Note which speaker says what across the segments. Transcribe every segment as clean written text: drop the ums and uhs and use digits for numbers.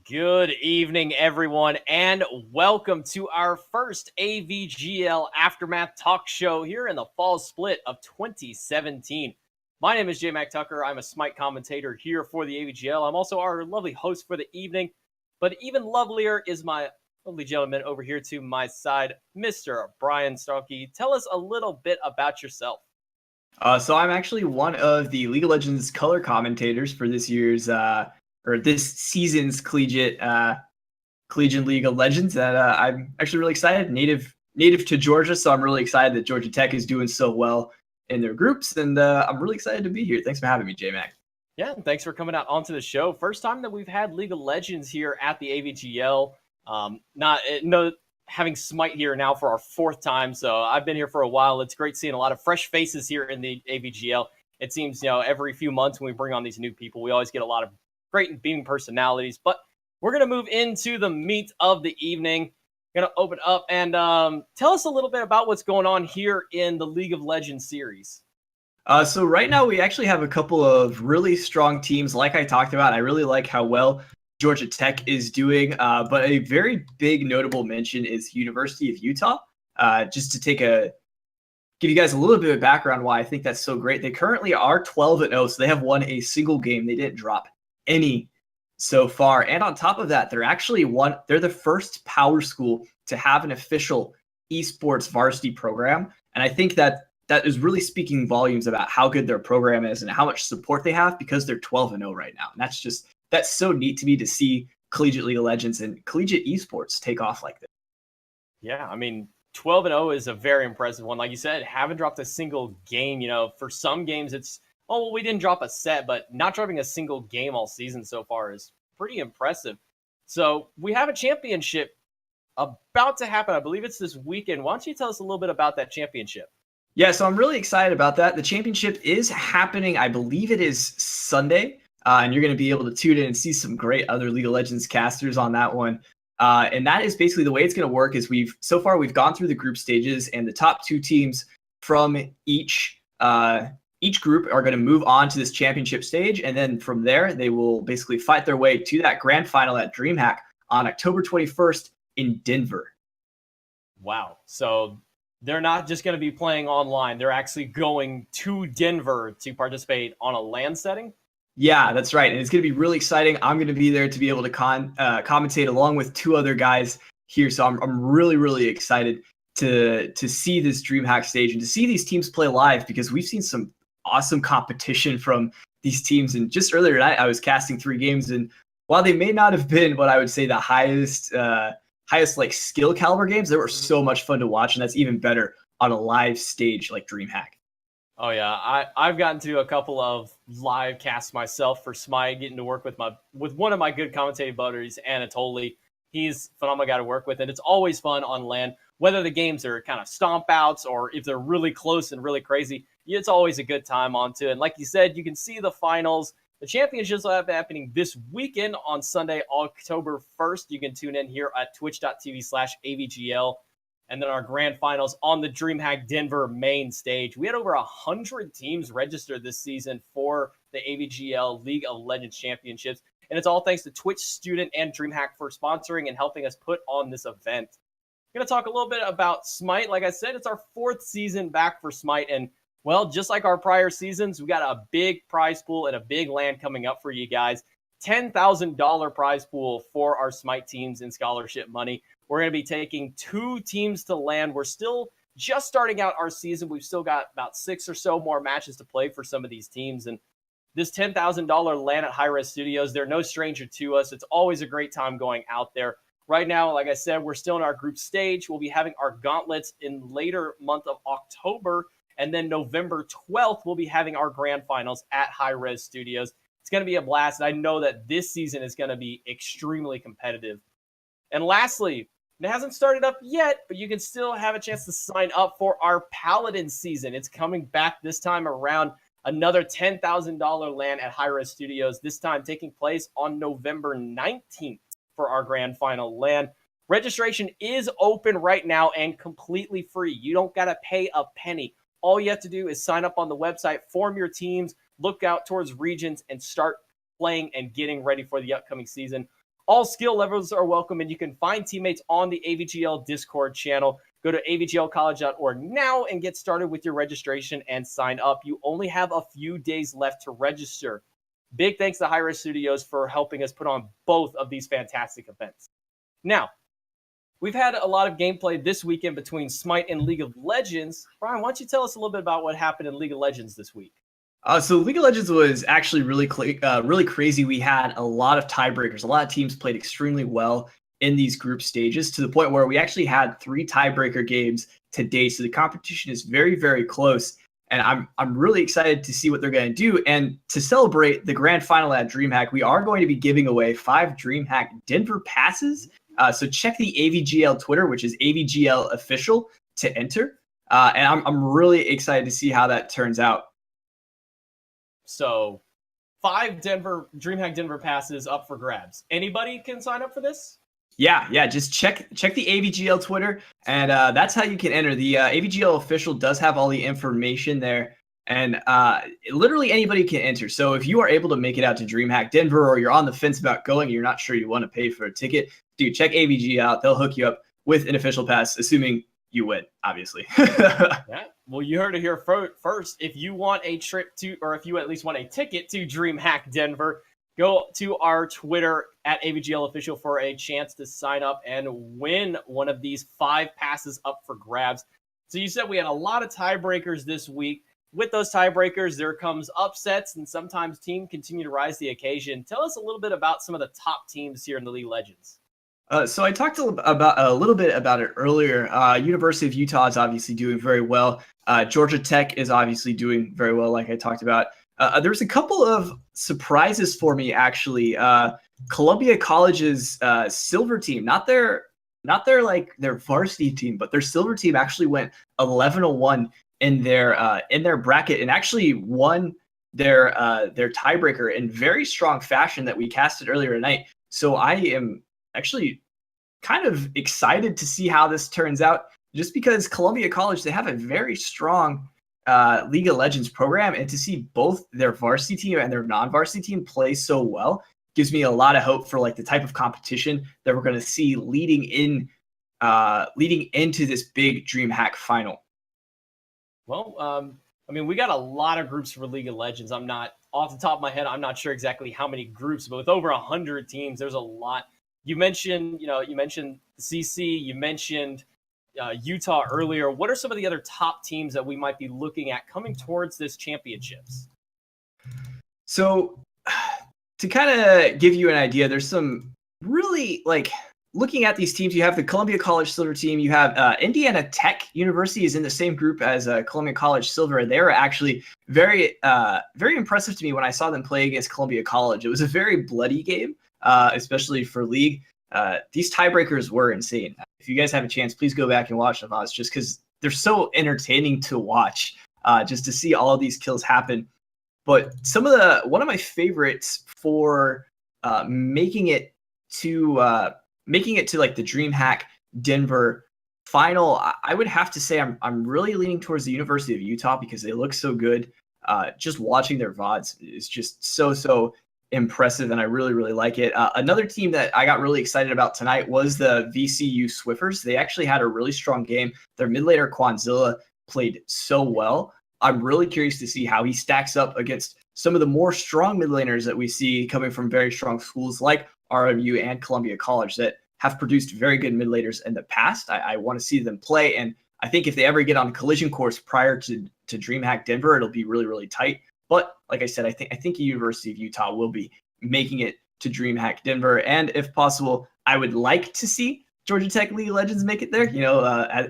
Speaker 1: Good evening, everyone, and welcome to our first AVGL Aftermath Talk Show here in the fall split of 2017. My name is J Mac Tucker. I'm a Smite commentator here for the AVGL. I'm also our lovely host for the evening, but even lovelier is my lovely gentleman over here to my side, Mr. Brian Starkey. Tell us a little bit about yourself.
Speaker 2: So I'm actually one of the League of Legends color commentators for this year's or this season's collegiate League of Legends. And I'm actually really excited. Native to Georgia, so I'm really excited that Georgia Tech is doing so well in their groups, and I'm really excited to be here. Thanks for having me, J-Mac.
Speaker 1: Yeah, and thanks for coming out onto the show. First time that we've had League of Legends here at the AVGL. No, having Smite here now for our fourth time, so I've been here for a while. It's great seeing a lot of fresh faces here in the AVGL. It seems, every few months when we bring on these new people, we always get a lot of great and beaming personalities. But we're going to move into the meat of the evening. Going to open up and tell us a little bit about what's going on here in the League of Legends series.
Speaker 2: So right now we actually have a couple of really strong teams. Like I talked about, I really like how well Georgia Tech is doing. But a very big notable mention is University of Utah. Just to give you guys a little bit of background why I think that's so great. They currently are 12-0, so they have won a single game. They didn't drop any so far. And on top of that, they're the first power school to have an official esports varsity program. And I think that is really speaking volumes about how good their program is and how much support they have, because they're 12-0 right now. And that's so neat to me to see collegiate League of Legends and collegiate esports take off like this.
Speaker 1: Yeah, I mean, 12-0 is a very impressive one. Like you said, haven't dropped a single game. For some games it's, we didn't drop a set, but not dropping a single game all season so far is pretty impressive. So we have a championship about to happen. I believe it's this weekend. Why don't you tell us a little bit about that championship?
Speaker 2: Yeah, so I'm really excited about that. The championship is happening. I believe it is Sunday, and you're going to be able to tune in and see some great other League of Legends casters on that one. And that is basically the way it's going to work. Is we've gone through the group stages, and the top two teams from each group are going to move on to this championship stage, and then from there they will basically fight their way to that grand final at DreamHack on October 21st in Denver.
Speaker 1: Wow. So they're not just going to be playing online. They're actually going to Denver to participate on a LAN setting?
Speaker 2: Yeah, that's right. And it's going to be really exciting. I'm going to be there to be able to commentate along with two other guys here. So I'm really, really excited to see this DreamHack stage and to see these teams play live, because we've seen some awesome competition from these teams. And just earlier tonight, I was casting 3 games, and while they may not have been what I would say the highest like skill caliber games, they were so much fun to watch, and that's even better on a live stage like DreamHack.
Speaker 1: Oh yeah, I've gotten to a couple of live casts myself for Smite, getting to work with one of my good commentating buddies, Anatoly. He's a phenomenal guy to work with, and it's always fun on LAN. Whether the games are kind of stomp outs or if they're really close and really crazy, it's always a good time onto it. And like you said, you can see the finals. The championships will be happening this weekend on Sunday, October 1st. You can tune in here at twitch.tv/AVGL. And then our grand finals on the DreamHack Denver main stage. We had over 100 teams registered this season for the AVGL League of Legends Championships. And it's all thanks to Twitch Student and DreamHack for sponsoring and helping us put on this event. I'm going to talk a little bit about Smite. Like I said, it's our 4th season back for Smite. And, well, just like our prior seasons, we got a big prize pool and a big LAN coming up for you guys. $10,000 prize pool for our Smite teams in scholarship money. We're going to be taking 2 teams to LAN. We're still just starting out our season. We've still got about 6 or so more matches to play for some of these teams. And this $10,000 LAN at Hi-Res Studios, they're no stranger to us. It's always a great time going out there. Right now, like I said, we're still in our group stage. We'll be having our gauntlets in later month of October. And then November 12th, we'll be having our grand finals at Hi-Res Studios. It's going to be a blast. And I know that this season is going to be extremely competitive. And lastly, it hasn't started up yet, but you can still have a chance to sign up for our Paladin season. It's coming back this time around. Another $10,000 LAN at Hi-Res Studios, this time taking place on November 19th for our grand final LAN. Registration is open right now and completely free. You don't got to pay a penny. All you have to do is sign up on the website, form your teams, look out towards regions, and start playing and getting ready for the upcoming season. All skill levels are welcome, and you can find teammates on the AVGL Discord channel. Go to avglcollege.org now and get started with your registration and sign up. You only have a few days left to register. Big thanks to Hi-Rez Studios for helping us put on both of these fantastic events. Now, we've had a lot of gameplay this weekend between Smite and League of Legends. Brian, why don't you tell us a little bit about what happened in League of Legends this week?
Speaker 2: So League of Legends was actually really crazy. We had a lot of tiebreakers. A lot of teams played extremely well in these group stages to the point where we actually had 3 tiebreaker games today. So the competition is very, very close. And I'm really excited to see what they're going to do. And to celebrate the grand final at DreamHack, we are going to be giving away 5 DreamHack Denver passes. So check the AVGL Twitter, which is AVGL Official, to enter. And I'm really excited to see how that turns out.
Speaker 1: So 5 DreamHack Denver passes up for grabs. Anybody can sign up for this?
Speaker 2: Yeah. Just check the AVGL Twitter, and that's how you can enter. The AVGL Official does have all the information there, and literally anybody can enter. So if you are able to make it out to DreamHack Denver, or you're on the fence about going and you're not sure you want to pay for a ticket, dude, check AVG out. They'll hook you up with an official pass, assuming you win, obviously.
Speaker 1: Yeah. Well, you heard it here first. If you want a trip to, or if you at least want a ticket to DreamHack Denver, go to our Twitter at AVGL Official for a chance to sign up and win one of these 5 passes up for grabs. So you said we had a lot of tiebreakers this week. With those tiebreakers, there comes upsets, and sometimes teams continue to rise to the occasion. Tell us a little bit about some of the top teams here in the League of Legends.
Speaker 2: So I talked a little bit about it earlier. University of Utah is obviously doing very well. Georgia Tech is obviously doing very well, like I talked about. There's a couple of surprises for me, actually. Columbia College's silver team, not their varsity team, but their silver team actually went 11-1 in their bracket and actually won their tiebreaker in very strong fashion that we casted earlier tonight. So I am actually kind of excited to see how this turns out, just because Columbia College, they have a very strong League of Legends program, and to see both their varsity team and their non-varsity team play so well gives me a lot of hope for like the type of competition that we're going to see leading into this big DreamHack final.
Speaker 1: Well, I mean, we got a lot of groups for League of Legends. I'm not off the top of my head, I'm not sure exactly how many groups, but with over 100 teams, there's a lot. You mentioned CC, you mentioned Utah earlier. What are some of the other top teams that we might be looking at coming towards this championships?
Speaker 2: So to kind of give you an idea, there's some really looking at these teams. You have the Columbia College Silver team. You have Indiana Tech University is in the same group as Columbia College Silver. They were actually very impressive to me when I saw them play against Columbia College. It was a very bloody game. Especially for League. These tiebreakers were insane. If you guys have a chance, please go back and watch them, just because they're so entertaining to watch, just to see all of these kills happen. But one of my favorites for making it to like the DreamHack Denver final, I would have to say I'm really leaning towards the University of Utah because they look so good. Just watching their VODs is just so impressive, and I really like it. Another team that I got really excited about tonight was the VCU Swiffers. They actually had a really strong game. Their mid laner Quanzilla played so well. I'm really curious to see how he stacks up against some of the more strong mid laners that we see coming from very strong schools like RMU and Columbia College that have produced very good mid laners in the past. I want to see them play, and I think if they ever get on collision course prior to DreamHack Denver, it'll be really tight. But like I said, I think the University of Utah will be making it to DreamHack Denver, and if possible, I would like to see Georgia Tech League of Legends make it there.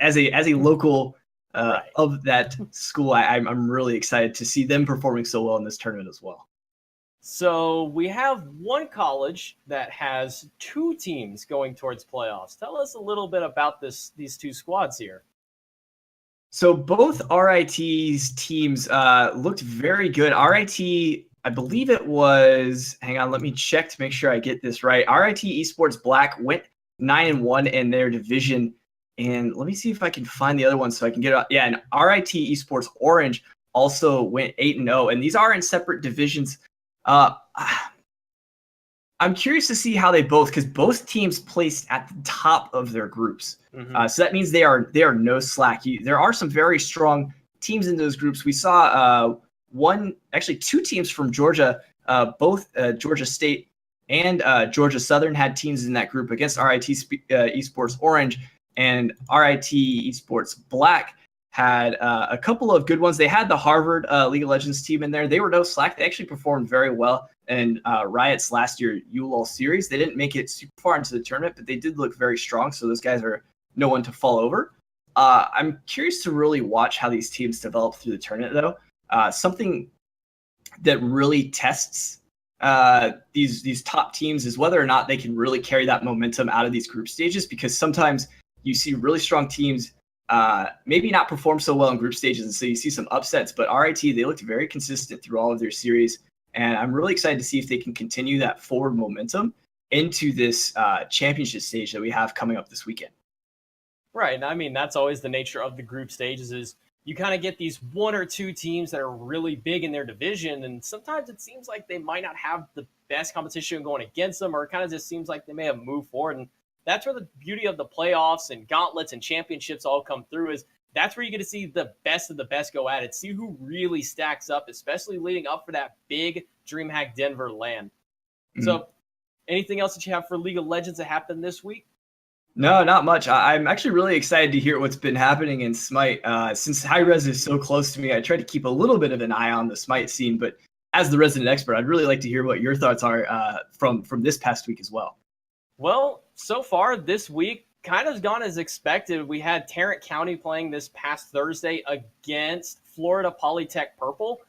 Speaker 2: As a local of that school, I'm really excited to see them performing so well in this tournament as well.
Speaker 1: So we have one college that has 2 teams going towards playoffs. Tell us a little bit about these 2 squads here.
Speaker 2: So both RIT's teams looked very good. RIT, I believe it was, hang on, let me check to make sure I get this right. RIT Esports Black went 9-1 in their division. And let me see if I can find the other one so I can get it. Yeah, and RIT Esports Orange also went 8-0. And these are in separate divisions. I'm curious to see how because both teams placed at the top of their groups. So that means they are no slack. There are some very strong teams in those groups. We saw two teams from Georgia, both Georgia State and Georgia Southern had teams in that group against RIT Esports Orange, and RIT Esports Black had a couple of good ones. They had the Harvard League of Legends team in there. They were no slack. They actually performed very well in Riot's last year ULOL series. They didn't make it super far into the tournament, but they did look very strong. So those guys are no one to fall over. I'm curious to really watch how these teams develop through the tournament, though. Something that really tests these top teams is whether or not they can really carry that momentum out of these group stages, because sometimes you see really strong teams maybe not perform so well in group stages, and so you see some upsets. But RIT, they looked very consistent through all of their series, and I'm really excited to see if they can continue that forward momentum into this championship stage that we have coming up this weekend.
Speaker 1: Right. I mean, that's always the nature of the group stages, is you kind of get these one or two teams that are really big in their division, and sometimes it seems like they might not have the best competition going against them, or it kind of just seems like they may have moved forward. And that's where the beauty of the playoffs and gauntlets and championships all come through, is that's where you get to see the best of the best go at it, see who really stacks up, especially leading up for that big DreamHack Denver LAN. So anything else that you have for League of Legends that happened this week?
Speaker 2: No, not much. I'm actually really excited to hear what's been happening in Smite. Since Hi-Rez is so close to me, I try to keep a little bit of an eye on the Smite scene, but as the resident expert, I'd really like to hear what your thoughts are from this past week as well.
Speaker 1: Well, so far this week kind of gone as expected. We had Tarrant County playing this past Thursday against Florida Polytech Purple.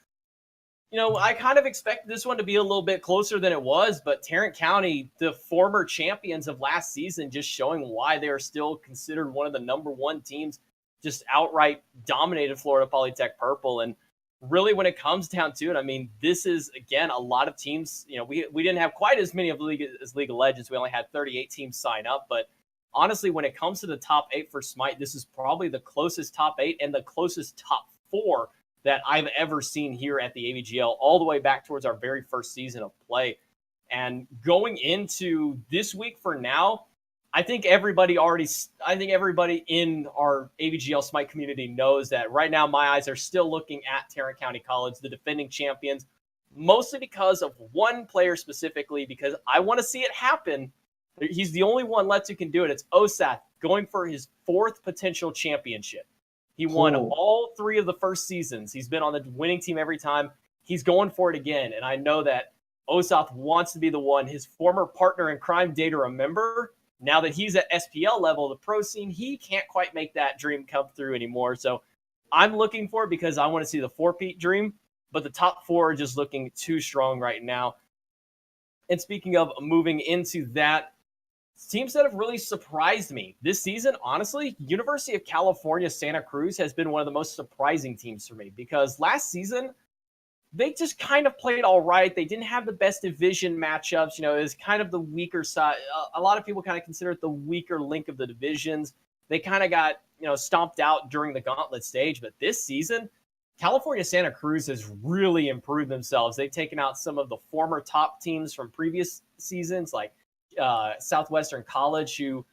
Speaker 1: You know, I kind of expected this one to be a little bit closer than it was, but Tarrant County, the former champions of last season, just showing why they are still considered one of the number one teams, just outright dominated Florida Polytech Purple. And really, when it comes down to it, I mean, this is, again, a lot of teams. You know, we didn't have quite as many of League of Legends. We only had 38 teams sign up. But honestly, when it comes to the top 8 for Smite, this is probably the closest top 8 and the closest top 4 that I've ever seen here at the AVGL, all the way back towards our very first season of play. And going into this week for now, I think everybody in our AVGL Smite community knows that right now my eyes are still looking at Tarrant County College, the defending champions, mostly because of one player specifically, because I want to see it happen. He's the only one left who can do it. It's Osath going for his 4th potential championship. He won all 3 of the first seasons. He's been on the winning team every time. He's going for it again. And I know that Osath wants to be the one. His former partner in crime, Data Remember, now that he's at SPL level, the pro scene, he can't quite make that dream come through anymore. So I'm looking for it because I want to see the 4-peat dream. But the top 4 are just looking too strong right now. And speaking of moving into that, teams that have really surprised me this season, honestly, University of California, Santa Cruz has been one of the most surprising teams for me, because last season, they just kind of played all right. They didn't have the best division matchups. You know, it was kind of the weaker side. A lot of people kind of consider it the weaker link of the divisions. They kind of got, stomped out during the gauntlet stage. But this season, California Santa Cruz has really improved themselves. They've taken out some of the former top teams from previous seasons, like Southwestern College, who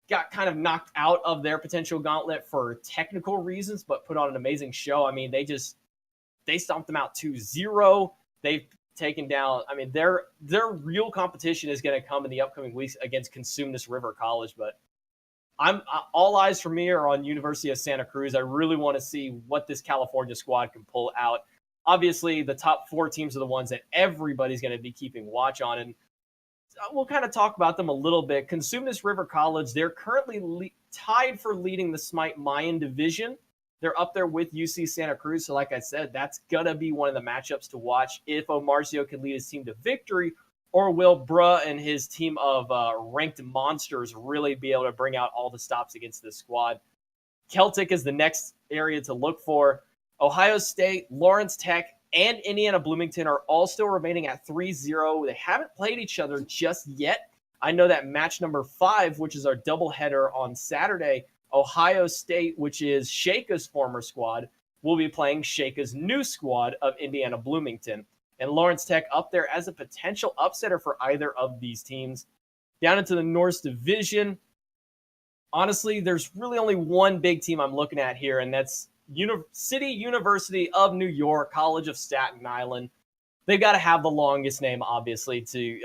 Speaker 1: got kind of knocked out of their potential gauntlet for technical reasons, but put on an amazing show. I mean, they stomped them out 2-0. They've taken down, I mean, their real competition is going to come in the upcoming weeks against Consumnes River College. But all eyes for me are on University of Santa Cruz. I really want to see what this California squad can pull out. Obviously, the top 4 teams are the ones that everybody's going to be keeping watch on, and we'll kind of talk about them a little bit. Consumnes River College, they're currently tied for leading the Smite Mayan division. They're up there with UC Santa Cruz. So like I said, that's going to be one of the matchups to watch if Omarcio can lead his team to victory, or will Bruh and his team of ranked monsters really be able to bring out all the stops against this squad. Celtic is the next area to look for. Ohio State, Lawrence Tech, and Indiana Bloomington are all still remaining at 3-0. They haven't played each other just yet. I know that match number 5, which is our doubleheader on Saturday, Ohio State, which is Sheikah's former squad, will be playing Sheikah's new squad of Indiana Bloomington. and Lawrence Tech up there as a potential upsetter for either of these teams. Down into the North Division, honestly, there's really only one big team I'm looking at here, and that's City University of New York, College of Staten Island. They've got to have the longest name, obviously, to,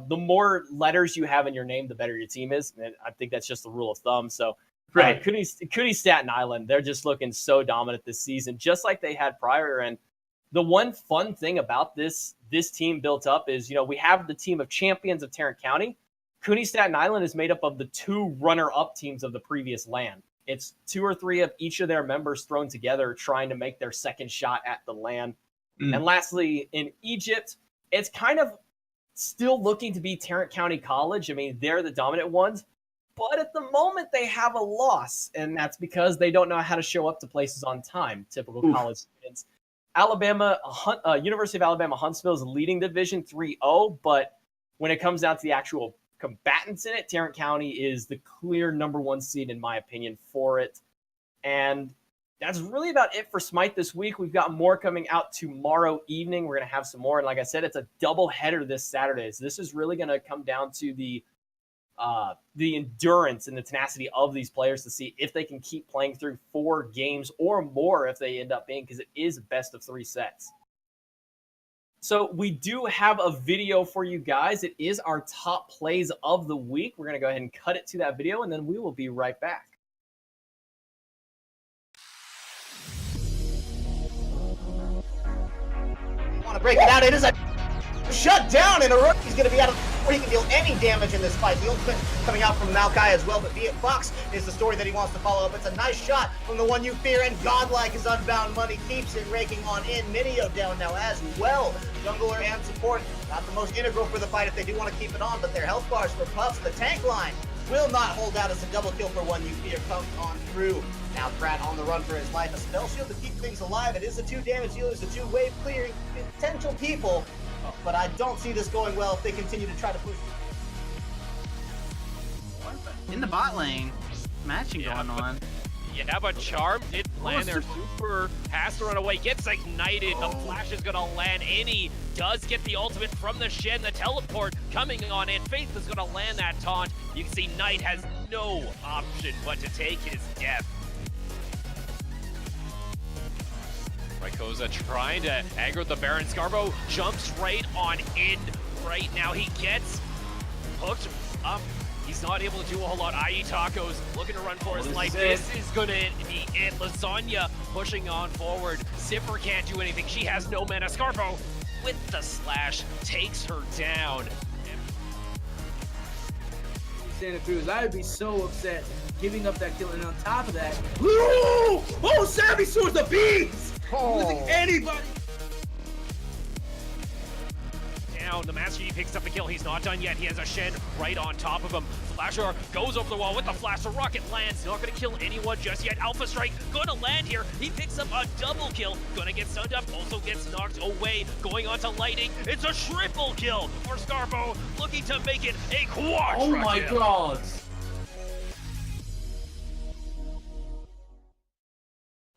Speaker 1: the more letters you have in your name, the better your team is. And I think that's just the rule of thumb. So,
Speaker 2: Right.
Speaker 1: Cooney Staten Island, they're just looking so dominant this season, just like they had prior. And the one fun thing about this team built up is, we have the team of champions of Tarrant County. Cooney Staten Island is made up of the 2 runner-up teams of the previous LAN. It's 2 or 3 of each of their members thrown together trying to make their second shot at the LAN. And lastly, in Egypt, it's kind of still looking to be Tarrant County College. I mean, they're the dominant ones. But at the moment, they have a loss, and that's because they don't know how to show up to places on time, typical college students. University of Alabama Huntsville is leading Division 3-0, but when it comes down to the actual combatants in it, Tarrant County is the clear number 1 seed, in my opinion, for it. And that's really about it for Smite this week. We've got more coming out tomorrow evening. We're going to have some more. And like I said, it's a double header this Saturday. So this is really going to come down to the endurance and the tenacity of these players to see if they can keep playing through 4 games or more if they end up being, because it is best of 3 sets. So we do have a video for you guys. It is our top plays of the week. We're going to go ahead and cut it to that video, and then we will be right back.
Speaker 3: Want to break it out? It is a shut down, and He's going to be out of before he can deal any damage in this fight. The ultimate coming out from Maokai as well, but Viet Fox is the story that he wants to follow up. It's a nice shot from the one you fear, and Godlike is Unbound Money keeps it raking on in. Minio down now as well. Jungler and support, not the most integral for the fight if they do want to keep it on, but their health bars for Puffs. The tank line will not hold out as a double kill for one you fear comes on through. Now Pratt on the run for his life. A spell shield to keep things alive. It is a 2 damage dealer, it's a 2 wave clearing potential people, but I don't see this going well if they continue to try to push.
Speaker 4: In the bot lane, matching going on.
Speaker 5: Yeah, but Charm did land there. Super has to run away, gets ignited. The flash is gonna land in. He does get the ultimate from the Shen. The teleport coming on in. Faith is gonna land that taunt. You can see Knight has no option but to take his death. Rayquaza trying to aggro the Baron. Scarbo jumps right on in right now. He gets hooked up. He's not able to do a whole lot. IE Tacos looking to run for his life. This is going to be it. Lasagna pushing on forward. Zipper can't do anything. She has no mana. Scarbo with the slash takes her down.
Speaker 6: Santa Cruz, I would be so upset giving up that kill, and on top of that, oh, Sammy Source the beast! Losing anybody.
Speaker 5: Down, the Master Yi picks up the kill. He's not done yet. He has a Shen right on top of him. Flasher goes over the wall with the flash. The rocket lands. Not going to kill anyone just yet. Alpha Strike going to land here. He picks up a double kill. Going to get stunned up. Also gets knocked away. Going on to Lightning. It's a triple kill for Scarbo. Looking to make it a quadra
Speaker 6: Oh my
Speaker 5: kill.
Speaker 6: god.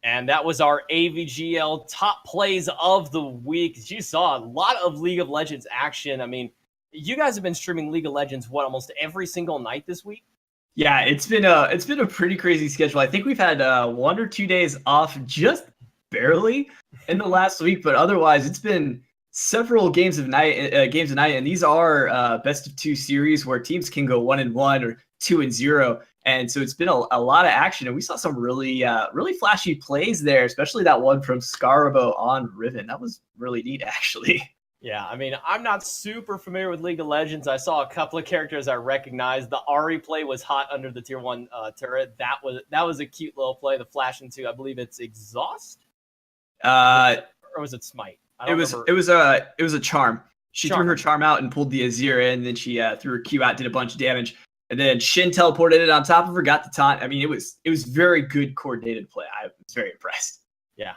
Speaker 1: And that was our AVGL top plays of the week. You saw a lot of League of Legends action. I mean, you guys have been streaming League of Legends, almost every single night this week?
Speaker 2: Yeah, it's been a pretty crazy schedule. I think we've had 1 or 2 days off, just barely, in the last week, but otherwise it's been several games a night, and these are best of 2 series where teams can go 1-1 or 2-0. And so it's been a lot of action, and we saw some really flashy plays there, especially that one from Scarbo on Riven. That was really neat, actually.
Speaker 1: Yeah, I mean, I'm not super familiar with League of Legends. I saw a couple of characters I recognized. The Ahri play was hot under the tier 1 turret. That was a cute little play. The flash into, I believe it's Exhaust? Or was it Smite?
Speaker 2: It was a charm. She threw her charm out and pulled the Azir in, and then she threw her Q out, did a bunch of damage. And then Shin teleported it on top of her, got the taunt. I mean, it was very good coordinated play. I was very impressed.
Speaker 1: Yeah.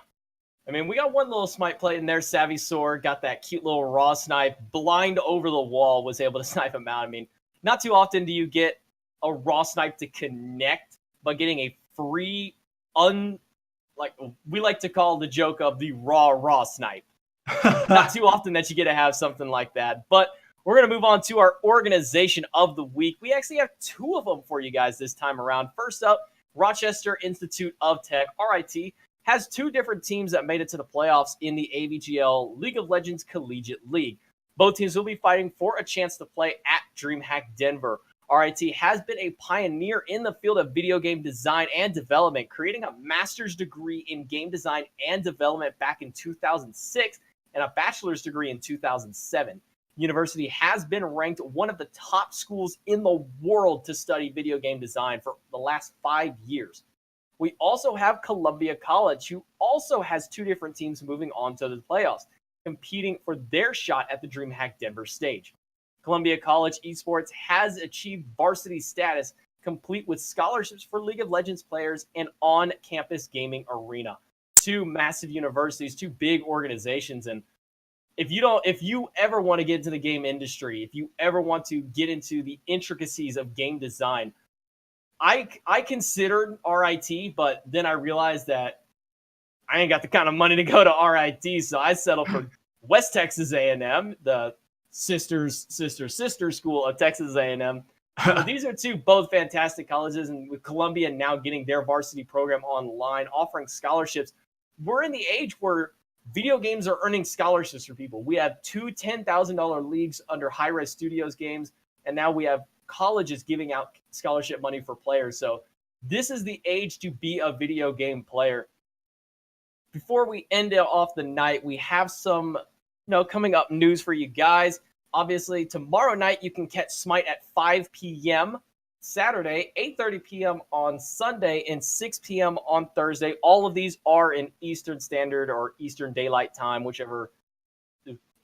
Speaker 1: I mean, we got one little smite play in there. Savvy Sword got that cute little raw snipe. Blind over the wall was able to snipe him out. I mean, not too often do you get a raw snipe to connect, but getting a free, like we like to call the joke of the raw snipe. Not too often that you get to have something like that. But we're going to move on to our organization of the week. We actually have 2 of them for you guys this time around. First up, Rochester Institute of Tech, RIT, has 2 different teams that made it to the playoffs in the AVGL League of Legends Collegiate League. Both teams will be fighting for a chance to play at DreamHack Denver. RIT has been a pioneer in the field of video game design and development, creating a master's degree in game design and development back in 2006 and a bachelor's degree in 2007. University has been ranked one of the top schools in the world to study video game design for the last 5 years. We also have Columbia College, who also has 2 different teams moving on to the playoffs, competing for their shot at the DreamHack Denver stage. Columbia College Esports has achieved varsity status, complete with scholarships for League of Legends players and on-campus gaming arena. 2 massive universities, 2 big organizations, and if you ever want to get into the game industry, if you ever want to get into the intricacies of game design, I considered RIT, but then I realized that I ain't got the kind of money to go to RIT, so I settled for West Texas A&M, the sister school of Texas A&M. So these are 2 both fantastic colleges, and with Columbia now getting their varsity program online, offering scholarships, we're in the age where video games are earning scholarships for people. We have 2 $10,000 leagues under Hi-Res Studios games, and now we have colleges giving out scholarship money for players. So this is the age to be a video game player. Before we end off the night, we have some coming up news for you guys. Obviously, tomorrow night you can catch Smite at 5 p.m. Saturday, 8:30 p.m. on Sunday, and 6 p.m. on Thursday. All of these are in Eastern Standard or Eastern Daylight Time, whichever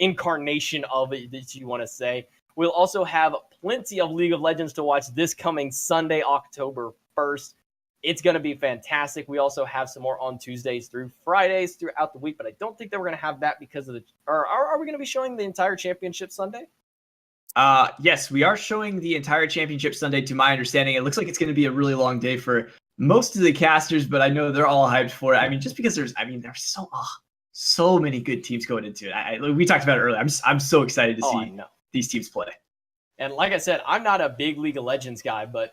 Speaker 1: incarnation of it that you want to say. We'll also have plenty of League of Legends to watch this coming Sunday, October 1st. It's going to be fantastic. We also have some more on Tuesdays through Fridays throughout the week, but I don't think that we're going to have that because of the... Are we going to be showing the entire championship Sunday?
Speaker 2: Yes, we are showing the entire championship Sunday, to my understanding. It looks like it's going to be a really long day for most of the casters, but I know they're all hyped for it. I mean, just because there's so many good teams going into it. We talked about it earlier. I'm so excited to see these teams play.
Speaker 1: And like I said, I'm not a big League of Legends guy, but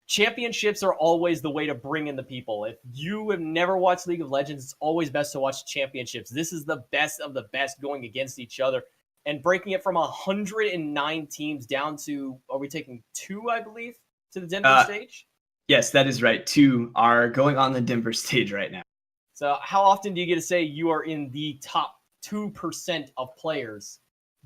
Speaker 1: championships are always the way to bring in the people. If you have never watched League of Legends, it's always best to watch championships. This is the best of the best going against each other. And breaking it from 109 teams down to, are we taking 2, I believe, to the Denver stage?
Speaker 2: Yes, that is right. 2 are going on the Denver stage right now.
Speaker 1: So how often do you get to say you are in the top 2% of players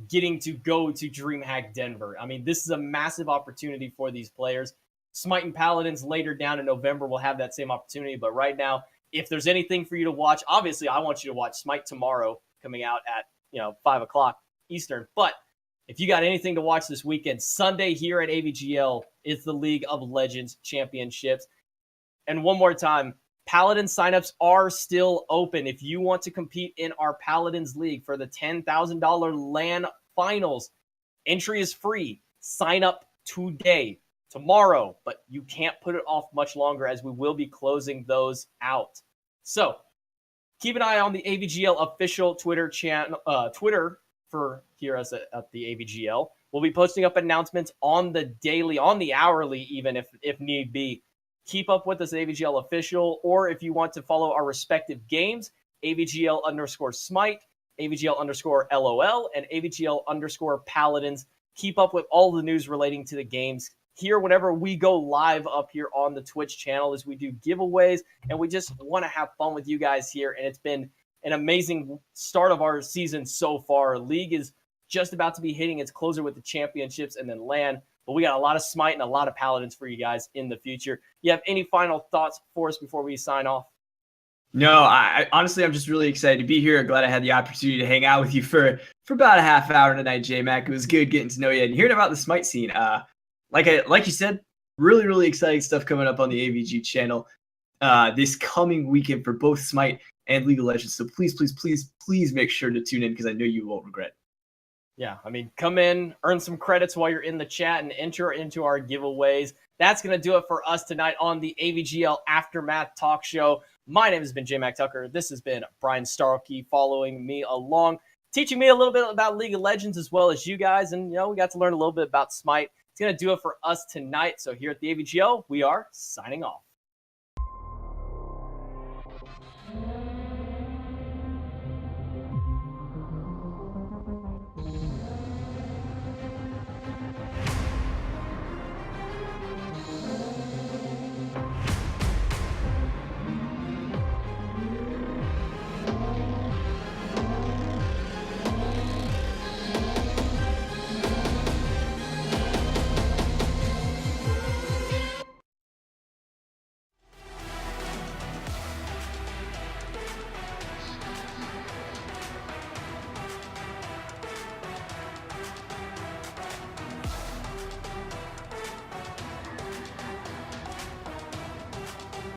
Speaker 1: getting to go to DreamHack Denver? I mean, this is a massive opportunity for these players. Smite and Paladins later down in November will have that same opportunity. But right now, if there's anything for you to watch, obviously I want you to watch Smite tomorrow coming out at 5 o'clock Eastern. But if you got anything to watch this weekend, Sunday here at AVGL is the League of Legends Championships. And one more time, Paladin signups are still open. If you want to compete in our Paladins League for the $10,000 LAN finals, entry is free. Sign up today, tomorrow, but you can't put it off much longer as we will be closing those out. So keep an eye on the AVGL official Twitter channel, Twitter for here at the AVGL. We'll be posting up announcements on the daily, on the hourly, even if need be. Keep up with us, AVGL official, or if you want to follow our respective games, AVGL_Smite, AVGL_LOL, and AVGL_Paladins. Keep up with all the news relating to the games here whenever we go live up here on the Twitch channel as we do giveaways, and we just want to have fun with you guys here, and it's been an amazing start of our season so far. League is just about to be hitting its closer with the championships and then LAN, but we got a lot of Smite and a lot of Paladins for you guys in the future. You have any final thoughts for us before we sign off?
Speaker 2: No, I honestly, I'm just really excited to be here. Glad I had the opportunity to hang out with you for about a half hour tonight, J-Mac. It was good getting to know you and hearing about the Smite scene. Like you said, really, really exciting stuff coming up on the AVG channel this coming weekend for both Smite and League of Legends. So please make sure to tune in because I know you won't regret it.
Speaker 1: Yeah, I mean, come in, earn some credits while you're in the chat, and enter into our giveaways. That's going to do it for us tonight on the AVGL Aftermath Talk Show. My name has been J-Mac Tucker. This has been Brian Starkey following me along. teaching me a little bit about League of Legends as well as you guys. And, we got to learn a little bit about Smite. It's going to do it for us tonight. So here at the AVGO, we are signing off.